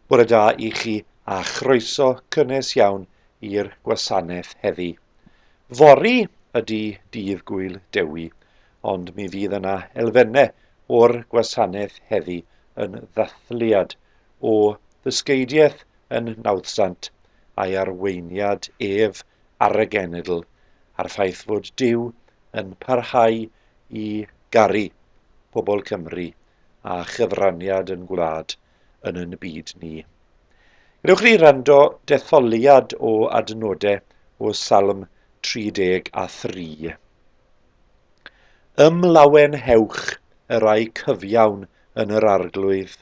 Bore da i chi a chroeso cynnes iawn i'r gwasanaeth heddi. Fori ydy dydd Gŵyl Ddewi, ond mi fydd yna elfennau o'r gwasanaeth heddi yn ddathliad o ddysgeidiaeth yn nawdsant a'i arweiniad ef ar y genedl a'r ffaith fod Duw yn parhau i garu pobl Cymru a chyfraniad yn gwlad yn byd ni. Gwnewch chi rando detholiad o adnodau o Salm 33. Ymlawen hewch y rai cyfiawn yn yr arglwydd,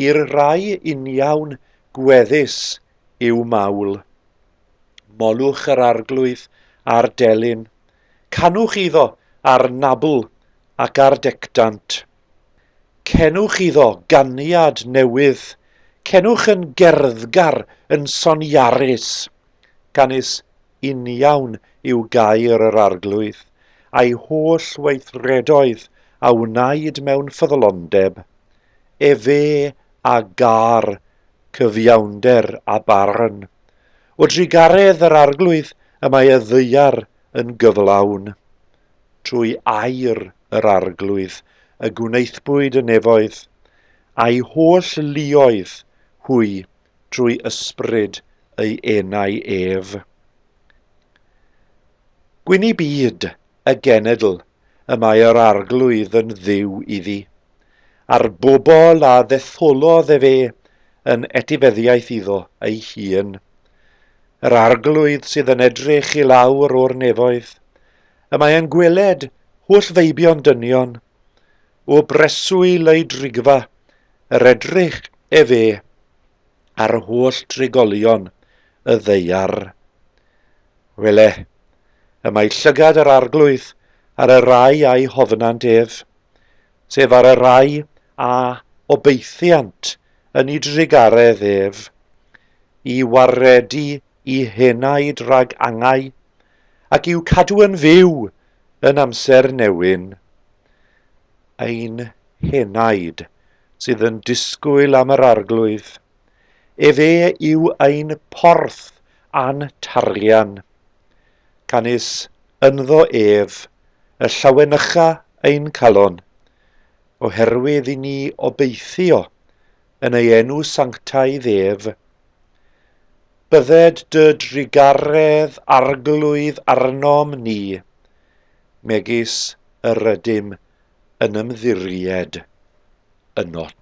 i'r rai uniawn gweddus yw mawl. Molwch yr arglwydd a'r delyn, canwch iddo ar nabl ac ar decdant. Cenwch iddo ganiad newydd, cenwch yn gerddgar yn soniarus. Canis uniawn yw gair yr arglwydd, a'i holl weithredoedd a wnaed mewn ffyddlondeb. Efe a gar, cyfiawnder a barn. O drigaredd yr arglwydd y mae y ddaear yn gyflawn. Trwy air yr arglwydd y gwneithbwyd y nefoedd, a'i holl luoedd hwy trwy ysbryd ei enau ef. Gwyn i byd y genedl y mae yr arglwydd yn dduw iddi, a'r bobl a ddetholodd fe yn etifeddiaeth iddo ei hun. Yr arglwydd sydd yn edrych i lawr o'r nefoedd, y mae yn gweled holl feibion dynion, o breswyl ei drigfa, yr edrych efe ar holl trigolion y ddeiar. Wele, y mae llygad yr arglwydd ar y rai a'i hofnant ef, sef ar y rai a obeithiant yn ei drigaredd ef, i waredu i henaid rhag angau, ac i'w cadw yn fyw yn amser newyn. Ein henaid sydd yn disgwyl am yr arglwydd, efe yw ein porth a'n tarian, canis ynddo ef y llawanycha ein calon, oherwydd i ni obeithio yn ei enw sanctaidd ef. Bydded dy drigaredd arglwydd arnom ni, megis y rydym yn ymddiried ynot.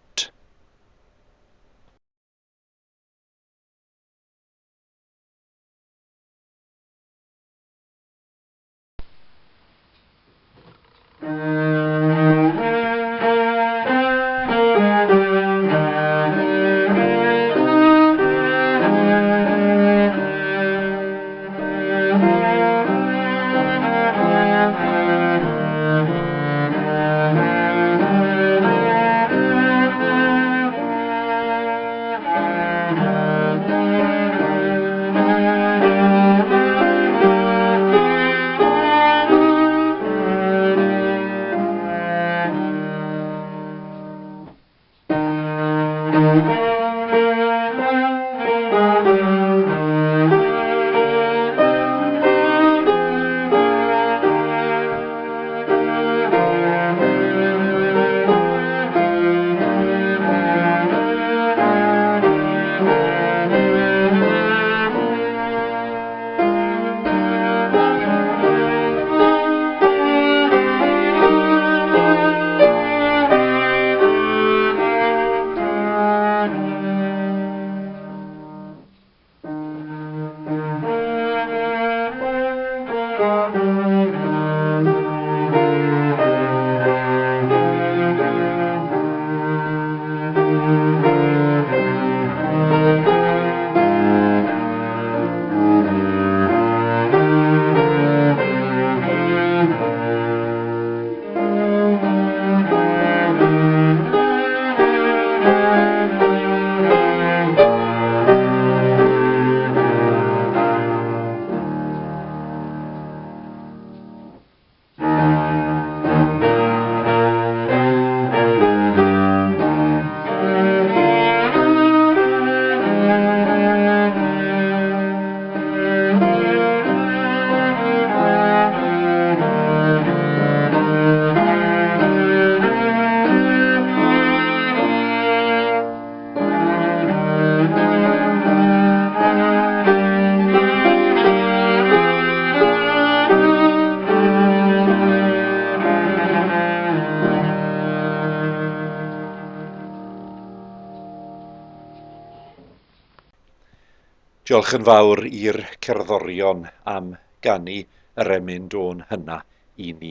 Diolch yn fawr i'r cerddorion am gannu yr emyn dôn hynna i ni.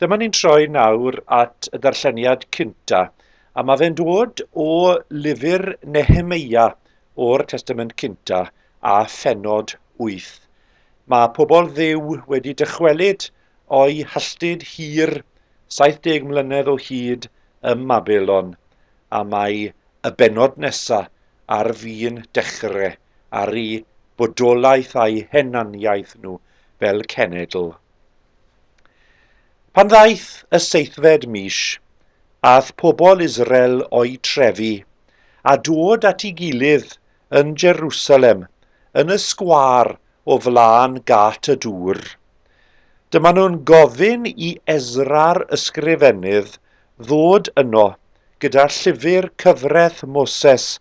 Dyma ni'n troi nawr at y darlleniad cynta, a mae fe'n dod o lyfr Nehemeia o'r Testament cynta a phenod 8. Mae pobl Dduw wedi dychwelyd o'i halltyd hir 70 mlynedd o hyd ym Mabolon, a mae y bennod nesaf ar fin dechrau ar ei bodolaeth a'i henaniaeth nhw fel cenedl. Pan ddaeth y 7fed mis, ath pobl Israel o'i trefi a dod at ei gilydd yn Jerusalem yn y sgwâr o flaen gat y dŵr. Dyma nhw'n gofyn i Ezra'r ysgrifennydd ddod yno gyda llyfr cyfreth Moses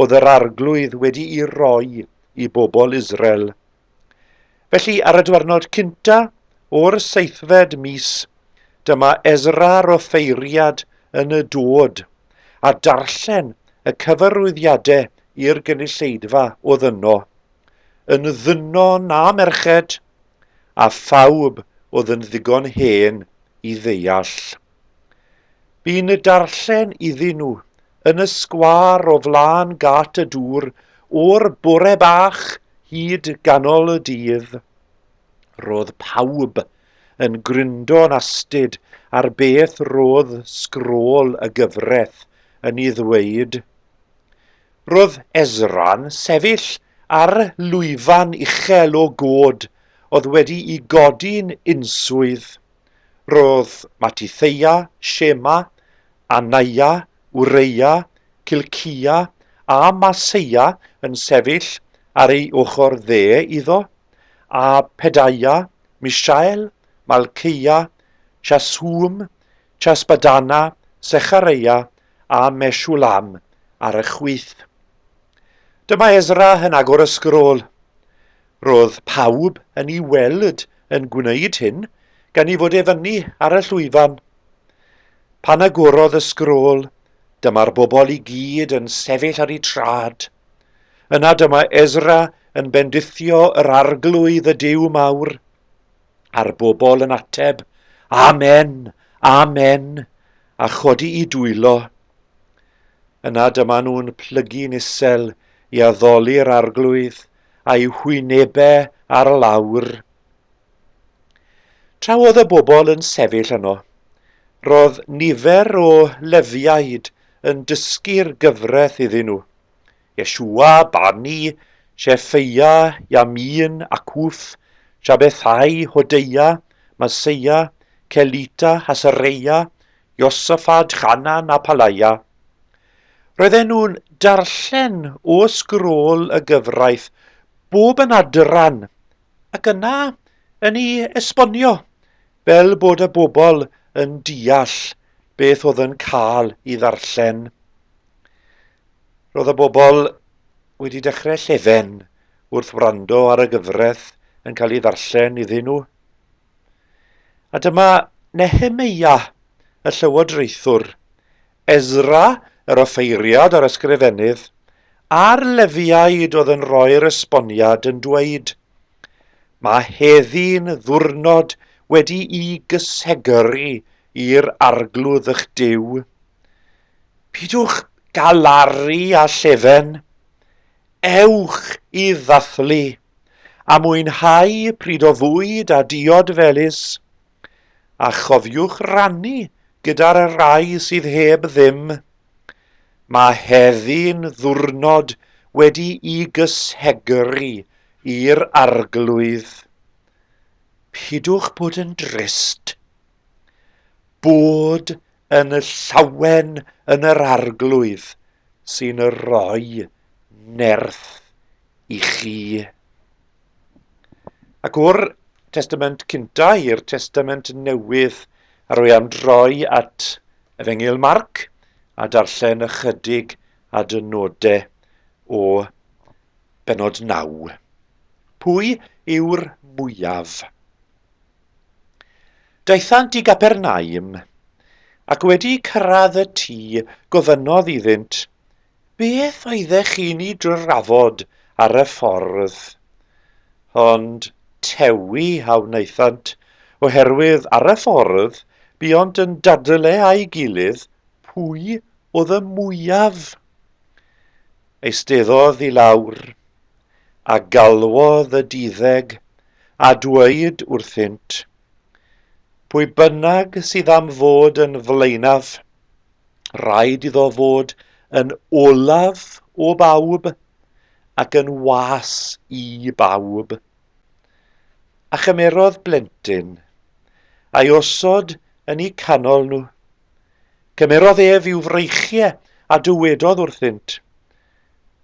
oedd yr arglwydd wedi ei roi i bobl Israel. Felly ar y diwrnod cynta o'r 7fed mis, dyma Ezra'r offeiriad yn y dod a darllen y cyfarwyddiadau i'r gynulleidfa oedd yno, yn ddyno na merched, a phawb oedd yn ddigon hen i ddeall. Bu'n y darllen iddyn nhw yn y sgwâr o flaen gat y dŵr o'r bore bach hyd ganol y dydd. Roedd pawb yn gryndon astyd ar beth roedd sgrôl y gyfraith yn ei ddweud. Roedd Ezra'n sefyll ar lwyfan uchel o god oedd wedi ei godi'n unswydd. Roedd Mattheia, Shema, Anaia, Wreia, Cilcia a Maseia yn sefyll ar ei ochr dde iddo, a Pedaia, Mishael, Malceia, Chaswm, Chasbadana, Sechareia a Meshulam ar y chwith. Dyma Ezra yn agor y sgrôl. Roedd pawb yn ei weld yn gwneud hyn gan ei fod e fyny ar y llwyfan. Pan agorodd y sgrôl, dyma'r bobl i gyd yn sefyll ar ei trad. Yna dyma Ezra yn bendithio yr arglwydd y Duw mawr, a'r bobl yn ateb, Amen, Amen, a chodi i dwylo. Yna dyma nhw'n plygu'n isel i addoli'r arglwydd a'i hwynebau ar lawr. Tra oedd y bobl yn sefyll yno, roedd nifer o lefiaid yn dysgu'r gyfraith iddyn nhw. Iesua, Bani, Sheffeia, Emyn, Acwff, Shabbethai, Hodeia, Maseia, Celita, Hasareia, Iosafad, Chanan a Palaia. Roedden nhw'n darllen o sgrôl y gyfraith bob yn adran ac yna yn ei esbonio fel bod y bobl yn deall beth oedd yn cael ei ddarllen. Roedd y bobl wedi dechrau llefen wrth wrando ar y gyfraith yn cael ei ddarllen iddyn nhw. A dyma Nehemeia, y llywodraethwr, Ezra, yr offeiriad a'r ysgrifennydd, a'r lefiaid oedd yn rhoi'r esboniad yn dweud, mae heddi'n ddwrnod wedi ei gysegru i'r arglwydd eich Duw. Pidwch galaru a llefen, ewch i ddathlu, a mwynhau pryd o fwyd a diod felys, a chofiwch rannu gyda'r rai sydd heb ddim. Mae heddi'n ddwrnod wedi ei gysegru i'r arglwydd. Pidwch bod yn drist. Bod yn y llawen yn yr arglwydd sy'n rhoi nerth i chi. Ac o'r Testament cynta i'r Testament newydd, ar wy am droi at Efengyl Marc a darllen ychydig adnodau o bennod 9. Pwy yw'r mwyaf? Daethant i Gapernaum, ac wedi cyrraedd y tŷ, gofynnodd iddynt, beth oeddech chi'n ei drafod ar y ffordd, ond tewi a wnaethant oherwydd ar y ffordd buont yn dadle a'i gilydd pwy oedd y mwyaf. Eisteddodd i lawr a galwodd y diddeg a dweud wrthynt, pwy bynnag sydd am fod yn flaenaf, rhaid iddo fod yn olaf o bawb ac yn was i bawb. A chymerodd blentyn a'i osod yn eu canol nhw. Cymerodd ef i'w freichiau a dywedodd wrthynt,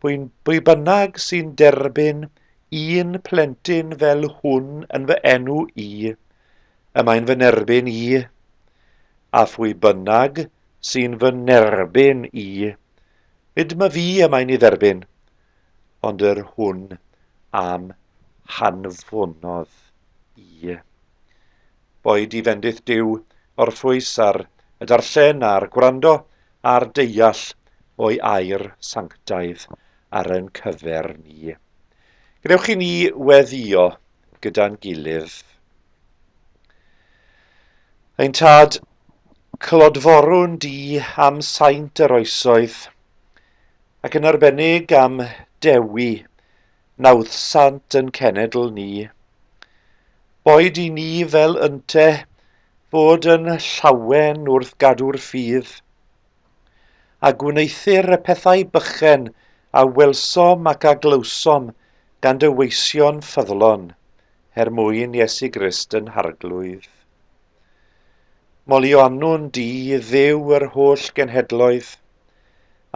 pwy bynnag sy'n derbyn un plentyn fel hwn yn fy enw i, y mae'n fy nerbyn i, a phwy bynnag sy'n fy nerbyn i, nid ma fi y mae'n ei dderbyn, ond yr hwn am hanfonodd i. Boed i fendith Duw orffwys ar y darllen a'r gwrando a'r deall o'i air sanctaidd ar ein cyfer ni. Gwnewch i ni weddio gyda'n gilydd. Ein tad, clodforwn di am saint yr oesoedd, ac yn arbennig am Dewi, nawddsant yn cenedl ni. Boed i ni fel ynte fod yn llawen wrth gadw'r ffydd, a gwneithir y pethau bychen a welsom ac a glywsom gan dy weision ffyddlon, mwyn Iesu Grist yn harglwydd. Molio annwn di, Dduw yr holl genhedloedd,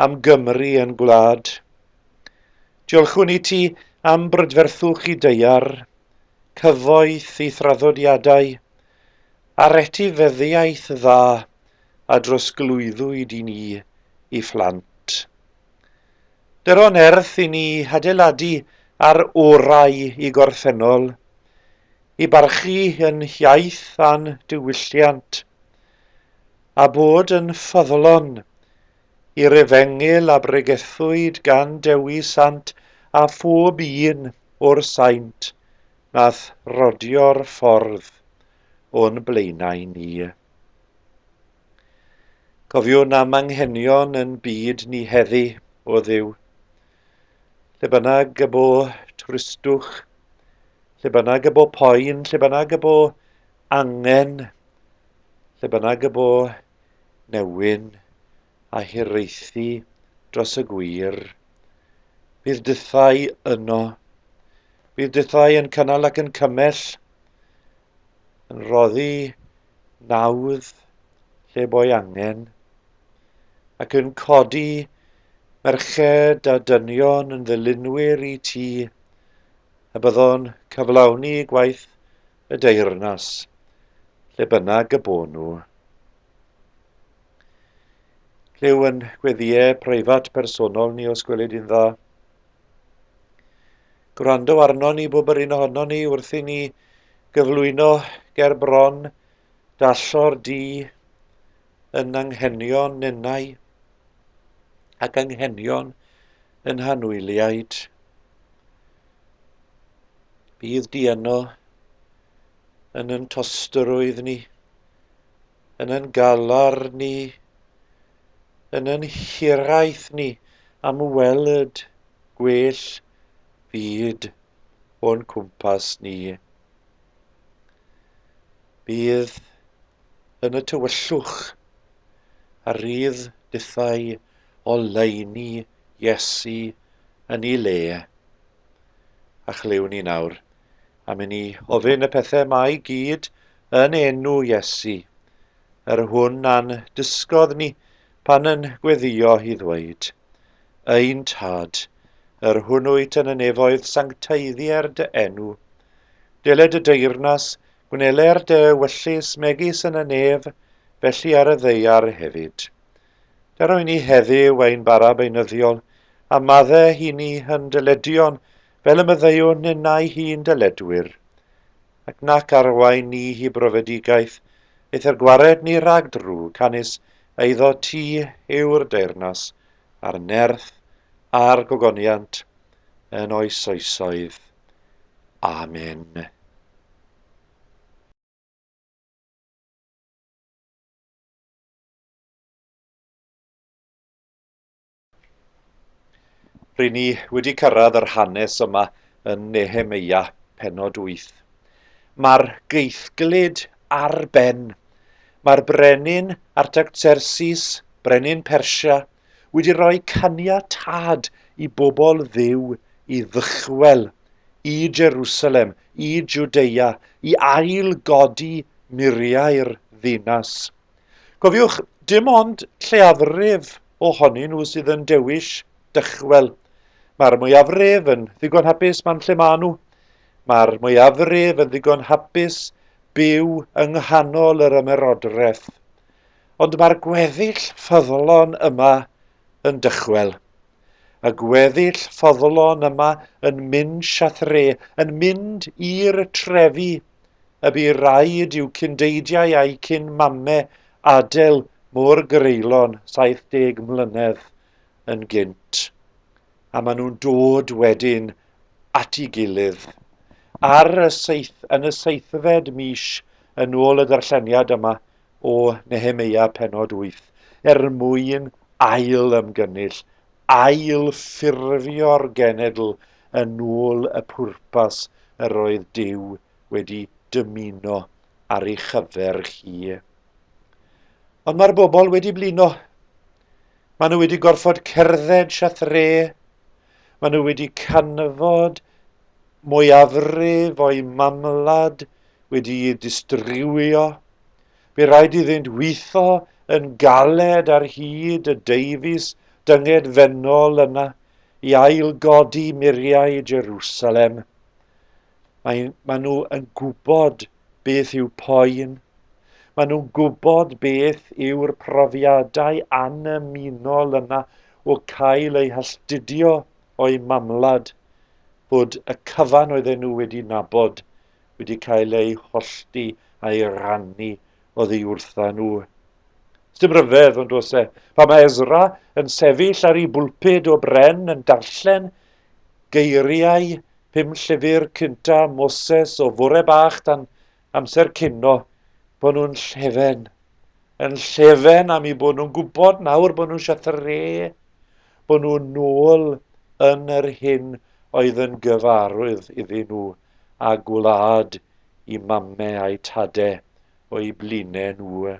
am Gymru yn gwlad. Diolchwn i ti am brydferthwch i deiar, cyfoeth i thraddodiadau, a'r etifeddiaeth dda a drosglwyddwyd i ni i phlant. Deron erth i ni adeiladu ar orau i gorffennol, i barchu yn iaith a'n diwylliant, a bod yn ffyddlon i'r efengil a bregethwyd gan Dewi Sant a phob un o'r saint nath rodio'r ffordd o'n blaenau ni. Cofiwn am anghenion yn byd ni heddi, o Dduw. Lle bynnag y bo tristwch, lle bynnag y bo poen, lle bynnag y bo angen, lle bynnag y bo newyn a hiraethu dros y gwir. Bydd dythau yno, bydd dythau yn cynnal ac yn cymell, yn roddi nawdd lle boi angen, ac yn codi merched a dynion yn ddilynwyr i ti, a byddwn cyflawni gwaith y deyrnas, lle bynnag y bo nhw. Clyw yn gweddiau preifat personol ni os gweled i'n dda. Gwrando arno ni bob yr un ohono ni wrth i ni gyflwyno ger bron dallor di yn anghenion nenau ac anghenion yn hanwyliaid. Bydd di yno yn ein tostrwydd ni, yn ein galar ni, yn ein hiraeth ni am weld gwell byd o'n cwmpas ni. Bydd yn y tywyllwch a rydd dythau o leini Iesu yn ei le. A chlyw ni nawr am i ni ofyn y pethau mae gyd yn enw Iesu, yr hwn a'n dysgodd ni pan yn gweddio i ddweud, ein tad, yr hwnnwyt yn y nefoedd sancteiddiau'r dy enw, deled y deyrnas, gwneler dy wyllus megis yn y nef, felly ar y ddeiar hefyd. Dero i ni heddiw ein bara beunyddiol, a maddau hi ni yn dyledion, fel y myddeiwn ninnau hi'n dyledwyr, ac nac arwain ni hi brofedigaeth, eith yr gwared ni rhag drw canis eiddo ti yw'r deyrnas, a'r nerth a'r gogoniant, yn oes oesoedd. Amen. Rydyn ni wedi cyrraedd yr hanes yma yn Nehemeia pennod 8. Mae'r geithglyd ar ben. Mae'r brenin Artaxerxes, brenin Persia, wedi rhoi caniatâd i bobl Dduw i ddychwel i Jerusalem, i Jwdea, i ail-godi muriau'r ddinas. Cofiwch, dim ond lleiafrif ohonyn nhw sydd yn dewis dychwel. Mae'r mwyafrif yn ddigon hapus man lle maen nhw. Mae'r mwyafrif yn ddigon hapus byw yng nghanol yr ymerodraeth. Ond mae'r gweddill ffyddlon yma yn dychwel. Y gweddill ffyddlon yma yn mynd siathre, yn mynd i'r trefi, y bu rhaid i'w cyndeidiau a'i cyn mamau adael môr greulon 70 mlynedd yn gynt. A maen nhw'n dod wedyn at ei gilydd yn y 7fed mis yn ôl y darlleniad yma o Nehemeia pennod 8 mwyn ail ymgynnull, ail ffurfio'r genedl yn ôl y pwrpas yr oedd Duw wedi dymuno ar ei chyfer hi. Ond mae'r bobl wedi blino. Maen nhw wedi gorfod cerdded siathre. Maen nhw wedi canfod mwyafrif o'i mamlad wedi distriwio. Bu rhaid iddynt weitho yn galed ar hyd y deufis dyngedfennol yna i ail-godi muriau Jerusalem. Maen nhw yn gwybod beth yw poen. Maen nhw'n gwybod beth yw'r profiadau anymunol yna o cael eu halltudio o'i mamlad, bod y cyfan oedden nhw wedi nabod wedi cael ei hollti a'i rannu oddi wrtha nhw. Dim ryfedd ond oes e, pan mae Ezra yn sefyll ar ei bwlpid o bren yn darllen geiriau 5 llyfr cynta Moses o fore bach dan amser cino, bod nhw'n llefen am ei bod nhw'n gwybod nawr bod nhw'n siathre, bod nhw'n nôl yn yr hyn oedd yn gyfarwydd iddyn nhw a gwlad i mamau a'i tadau o'i blinau nhw.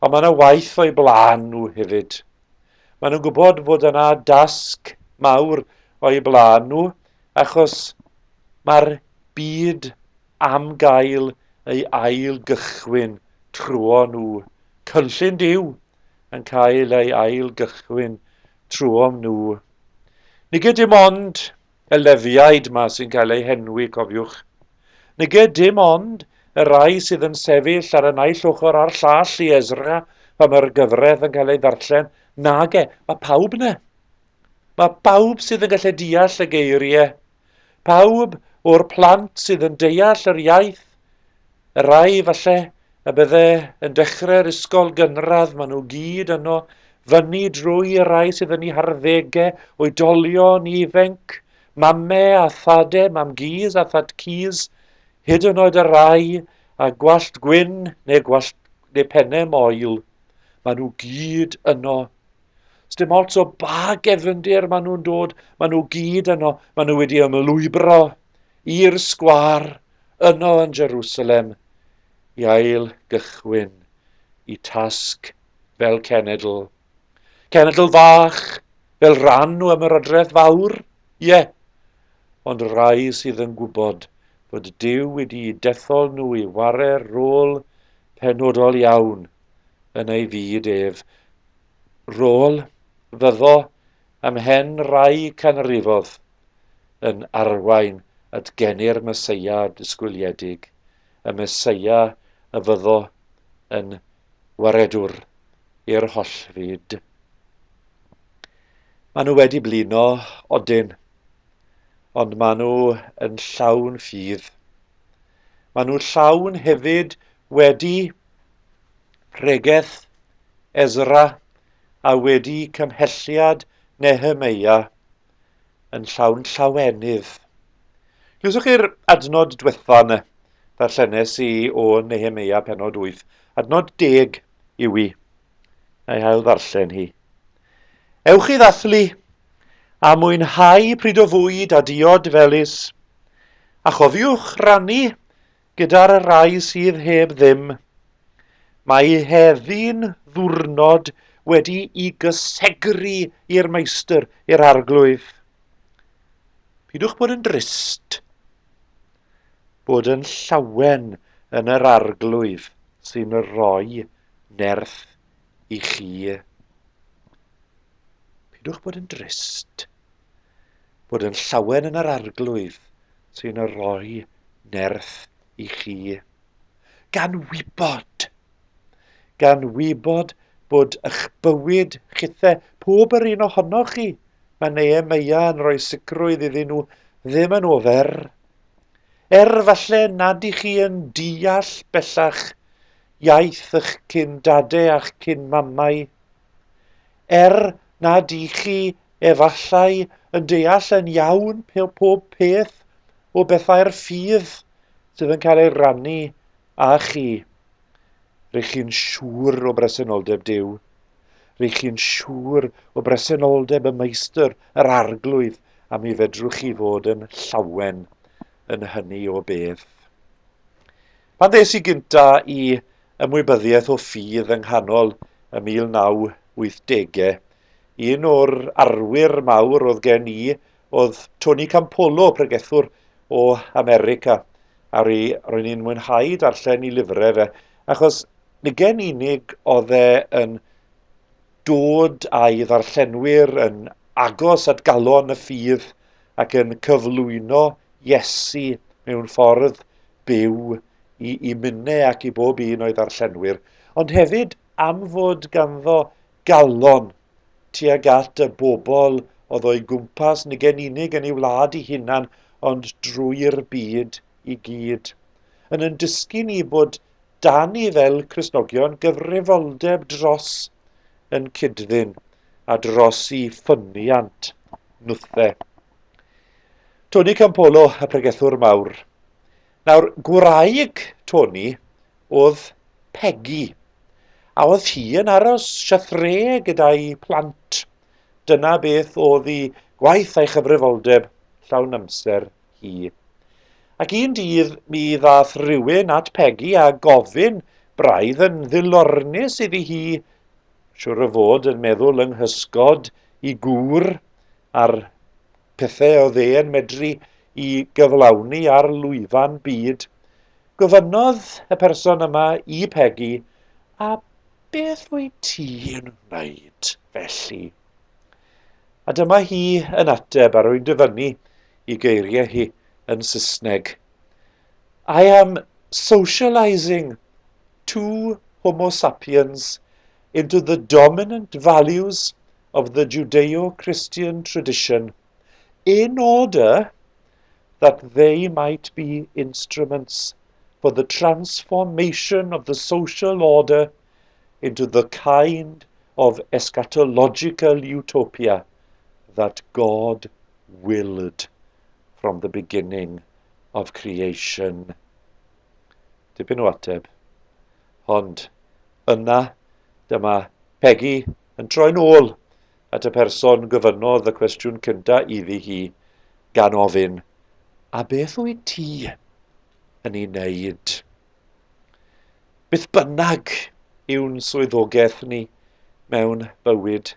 Ond mae yna waith o'i blaen nhw hefyd. Maen nhw'n gwybod fod yna dasg mawr o'i blaen nhw achos mae'r byd am gael ei ail gychwyn trwy nhw. Cynllun Duw yn cael ei ail gychwyn trwy nhw. Nid dim ond y lefiaid yma sy'n cael ei henwi, cofiwch. Nid dim ond y rai sydd yn sefyll ar y naill ochr a'r llall i Ezra pan mae'r gyfraith yn cael ei ddarllen. Nage, mae pawb yna. Mae pawb sydd yn gallu deall y geiriau. Pawb o'r plant sydd yn deall yr iaith. Y rai falle y bydde yn dechrau'r ysgol gynradd, maen nhw gyd yno, fyny drwy y rai sydd yn ei harddegau, oedolion ifanc, mamau a thadau, mam gys a thad cys, hyd yn oed y rai a gwallt gwyn neu pennau moel. Maen nhw gyd yno. Dim ots o ba gefndir maen nhw'n dod, maen nhw gyd yno. Maen nhw wedi ymlwybro i'r sgwâr yno yn Jerusalem i ail gychwyn i tasg fel cenedl. Cenedl fach fel rhan o ymerodraeth fawr, ie, ond rai sydd yn gwybod bod Duw wedi dethol nhw i wario rôl penodol iawn yn ei fyd ef. Rôl fyddo ymhen rai canrifodd yn arwain at gennu'r Meseia disgwyliedig, y Meseia y fyddo yn waredwr i'r hollfyd. Maen nhw wedi blino odyn, ond maen nhw yn llawn ffydd. Maen nhw llawn hefyd wedi pregeth Ezra a wedi cymhelliad Nehemeia. yn llawn llawenydd. Lwyswch chi'r adnod diwetha yna, ddarllenes i o Nehemeia pennod 8. Adnod 10 yw i. Na'i hael ddarllen hi. Ewch i ddathlu, a mwynhau pryd o fwyd a diod felys, a chofiwch rannu gyda'r rai sydd heb ddim. Mae heddi'n ddwrnod wedi i gysegru i'r meistr, i'r arglwydd. Pidwch bod yn drist, bod yn llawen yn yr arglwydd sy'n rhoi nerth i chi. Pidwch bod yn drist, bod yn llawen yn yr arglwydd sy'n rhoi nerth i chi. Gan wybod bod eich bywyd chithau pob yr un ohonoch chi, mae Nehemeia yn rhoi sicrwydd iddyn nhw ddim yn ofer. Falle nad ych chi yn deall bellach iaith eich cyn dadau a'ch cyn mamau. Nad ych chi efallai yn deall yn iawn pob peth o bethau'r ffydd sydd yn cael ei rannu â chi. Rydych chi'n siŵr o bresenoldeb Duw. Rydych chi'n siŵr o bresenoldeb y meistr, yr arglwydd, a mi fedrwch chi fod yn llawen yn hynny o beth. Pan ddes i gynta i ymwybyddiaeth o ffydd yng nghanol y 1980, un o'r arwyr mawr oedd gen i oedd Tony Campolo, pregethwr o America, a ro'n i'n mwynhau darllen i lyfrau fe, achos nigen unig oedd yn dod â'i ddarllenwyr yn agos at galon y ffydd ac yn cyflwyno Iesu mewn ffordd byw i minnau ac i bob un o'i ddarllenwyr, ond hefyd am fod ganddo galon tuag at y bobl oedd o'i gwmpas, nigen unig yn ei wlad ei hunan, ond drwy'r byd i gyd. Yn dysgu ni bod dan ni fel Cristnogion gyfrifoldeb dros yn cydddyn a dros i ffyniant nwthau. Tony Campolo, y pregethwr mawr. Nawr, gwraig Tony oedd Peggy, a oedd hi yn aros siathre gyda'i plant. Dyna beth oedd ei gwaith a'i chyfrifoldeb llawn amser hi. Ac un dydd mi ddath rhywun at Peggy a gofyn braidd yn ddilornus iddi hi, siwr o fod yn meddwl yng nghysgod i gŵr a'r pethau oedd e'n medru i gyflawni ar lwyfan byd. Gofynnodd y person yma i Peggy, a beth wyt ti'n wneud felly? A dyma hi yn ateb ar wy'n dyfynnu i geiriau hi yn Saesneg. I am socializing two Homo sapiens into the dominant values of the Judeo-Christian tradition in order that they might be instruments for the transformation of the social order into the kind of eschatological utopia that God willed from the beginning of creation. Dipyn o ateb. Ond yna, dyma Peggy yn troi nôl at y person gofynnodd y cwestiwn cyntaf iddi hi gan ofyn, a beth wyt ti yn ei wneud? Beth bynnag yw'n swyddogaeth ni mewn bywyd.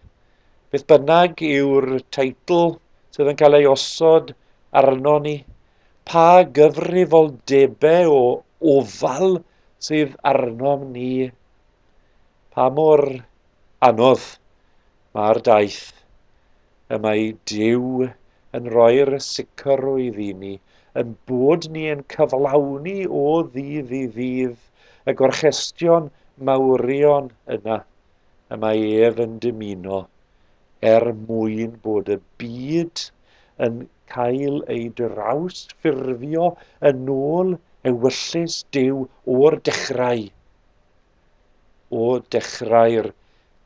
Beth bynnag yw'r teitl sydd yn cael ei osod arno ni. Pa gyfrifoldebau o ofal sydd arno ni. Pa mor anodd mae'r daith y mae Duw yn rhoi'r sicrwydd i ni, yn bod ni yn cyflawni o ddydd i ddydd y gorchestion mawrion yna y mae ef yn dymuno mwyn bod y byd yn cael ei drawsffurfio yn ôl ewyllys Duw o'r dechrau'r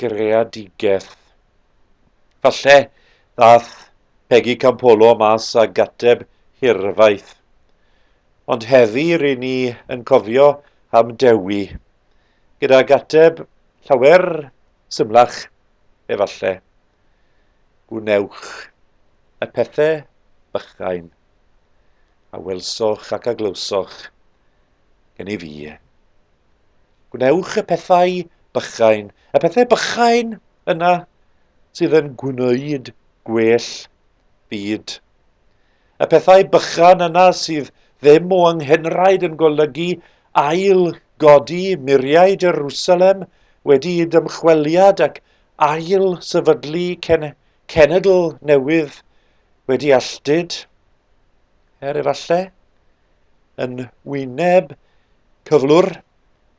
greadigaeth. Falle ddaeth Pegi campolo mas a gateb hirfaith. Ond heddi rydyn ni yn cofio am Dewi, gyda gateb llawer symlach efallai. Gwnewch y pethau bychain, a welsoch ac a glywsoch gen I fi. Gwnewch y pethau bychain yna sydd yn gwneud gwell byd. Y pethau bychan yna sydd ddim o anghenraid yn golygu ail godi muriau Jerusalem wedi I dymchweliad ac ail sefydlu cenedl newydd wedi alltyd, efallai, yn wyneb cyflwr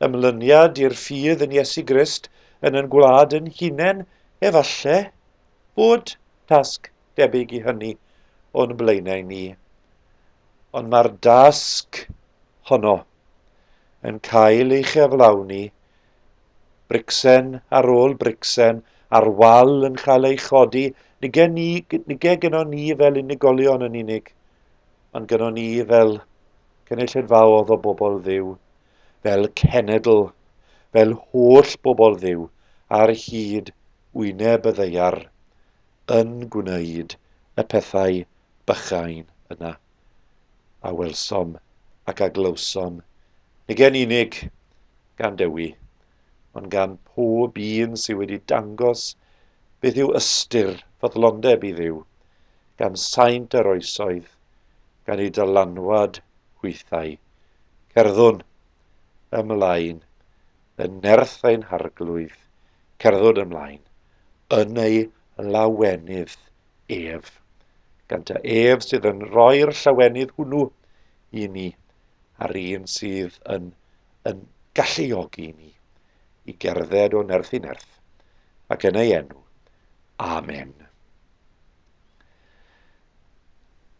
ymlyniad i'r ffydd yn Iesu Grist yn gwlad yn hunain, efallai, bod tasg debyg I hynny o'n blaenau ni. Ond mae'r dasg honno yn cael ei chyflawni bricsen ar ôl bricsen a'r wal yn cael ei chodi, nid gynno ni fel unigolion yn unig, ond gynno ni fel cynulleidfaoedd o bobl Dduw, fel cenedl, fel holl bobl Dduw ar hyd wyneb y ddeiar yn gwneud y pethau bychain yna. A welsom ac a glywsom, nid gen unig gan Dewi, ond gan pob un sydd wedi dangos beth yw ystyr ffyddlondeb I Dduw, gan saint yr oesoedd, gan ei dylanwad hwythau. Cerddwn ymlaen, yn nerth ein harglwydd, cerddwn ymlaen, yn ei lawenydd ef. Gant y ef sydd yn rhoi'r llawenydd hwnnw I ni, a'r un sydd yn galluogi ni I gerdded o nerth I nerth, ac yn ei enw. Amen.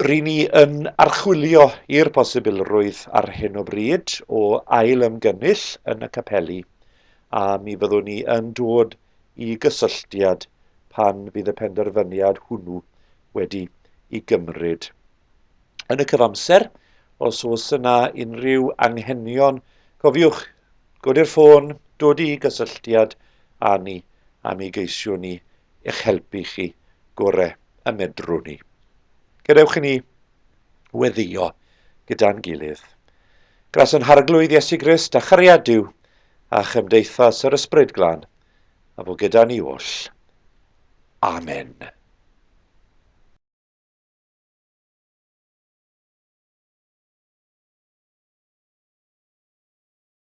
Rydyn ni yn archwilio i'r posibilrwydd ar hyn o bryd o ail ymgynnull yn y capeli, a mi fyddwn ni yn dod I gysylltiad pan fydd y penderfyniad hwnnw wedi I gymryd. Yn y cyfamser, os oes yna unrhyw anghenion, cofiwch, godi'r ffôn, dod I gysylltiad â ni, a mi geisiwn ni eich helpu chi gorau y medrwn ni. Gadewch I ni weddio gyda'n gilydd. Gras yn harglwydd Iesu Grist a chariad Duw a chymdeithas yr Ysbryd Glân, a fod gyda ni oll. Amen.